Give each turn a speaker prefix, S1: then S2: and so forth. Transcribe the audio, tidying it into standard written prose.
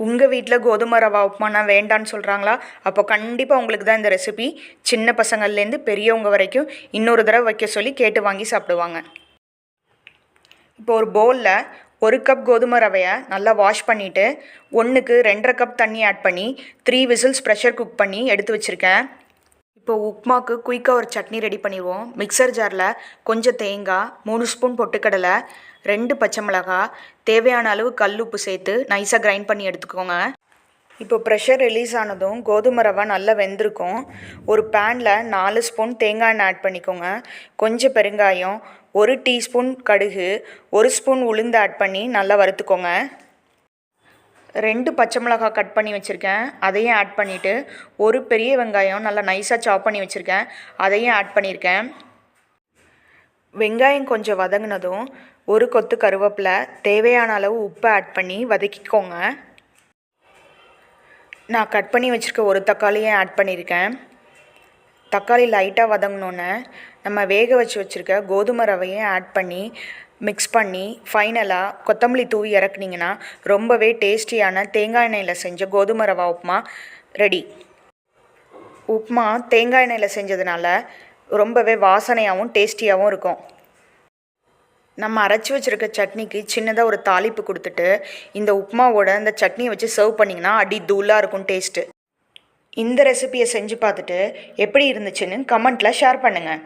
S1: உங்கள் வீட்டில் கோதுமை ரவா உப்புமானா வேண்டான்னு சொல்கிறாங்களா? அப்போ கண்டிப்பாக உங்களுக்கு தான் இந்த ரெசிபி. சின்ன பசங்கள்லேருந்து பெரியவங்க வரைக்கும் இன்னொரு தடவை வைக்க சொல்லி கேட்டு வாங்கி சாப்பிடுவாங்க. இப்போ ஒரு பவுலில் 1 கப் கோதுமை ரவையை நல்லா வாஷ் பண்ணிவிட்டு 1க்கு 2.5 கப் தண்ணி ஆட் பண்ணி 3 விசில்ஸ் ப்ரெஷர் குக் பண்ணி எடுத்து வச்சுருக்கேன். இப்போ உப்புமாவுக்கு குயிக்காக ஒரு சட்னி ரெடி பண்ணிடுவோம். மிக்சர் ஜாரில் கொஞ்சம் தேங்காய், 3 ஸ்பூன் பொட்டுக்கடலை, 2 பச்சை மிளகாய், தேவையான அளவு கல் உப்பு சேர்த்து நைஸாக கிரைண்ட் பண்ணி எடுத்துக்கோங்க. இப்போ ப்ரெஷர் ரிலீஸ் ஆனதும் கோதுமை ரவை நல்லா வெந்திருக்கும். ஒரு பேனில் 4 ஸ்பூன் தேங்காய் எண்ணெய் ஆட் பண்ணிக்கோங்க. கொஞ்சம் பெருங்காயம், 1 டீஸ்பூன் கடுகு, 1 ஸ்பூன் உளுந்து ஆட் பண்ணி நல்லா வறுத்துக்கோங்க. 2 பச்சை மிளகாய் கட் பண்ணி வச்சுருக்கேன், அதையும் ஆட் பண்ணிவிட்டு 1 பெரிய வெங்காயம் நல்லா நைஸாக சாப் பண்ணி வச்சுருக்கேன், அதையும் ஆட் பண்ணியிருக்கேன். வெங்காயம் கொஞ்சம் வதங்கினதும் 1 கொத்து கருவேப்பிலை, தேவையான அளவு உப்பு ஆட் பண்ணி வதக்கிக்கோங்க. நான் கட் பண்ணி வச்சுருக்க 1 தக்காளியை ஆட் பண்ணியிருக்கேன். தக்காளி லைட்டாக வதங்கினோன்னே நம்ம வேக வச்சுருக்க கோதுமை ரவையை ஆட் பண்ணி மிக்ஸ் பண்ணி ஃபைனலாக கொத்தமல்லி தூவி இறக்குனீங்கன்னா ரொம்பவே டேஸ்டியான தேங்காய் எண்ணெயில் செஞ்ச கோதுமை ரவா உப்புமா ரெடி. உப்புமா தேங்காய் எண்ணெயில் செஞ்சதுனால ரொம்பவே வாசனையாகவும் டேஸ்டியாகவும் இருக்கும். நம்ம அரைச்சி வச்சுருக்க சட்னிக்கு சின்னதாக ஒரு தாளிப்பு கொடுத்துட்டு இந்த உப்புமாவோட இந்த சட்னியை வச்சு சர்வ் பண்ணிங்கன்னா அடி தூளாக இருக்கும் டேஸ்ட்டு. இந்த ரெசிபியை செஞ்சு பார்த்துட்டு எப்படி இருந்துச்சுன்னு கமெண்ட்டில் ஷேர் பண்ணுங்கள்.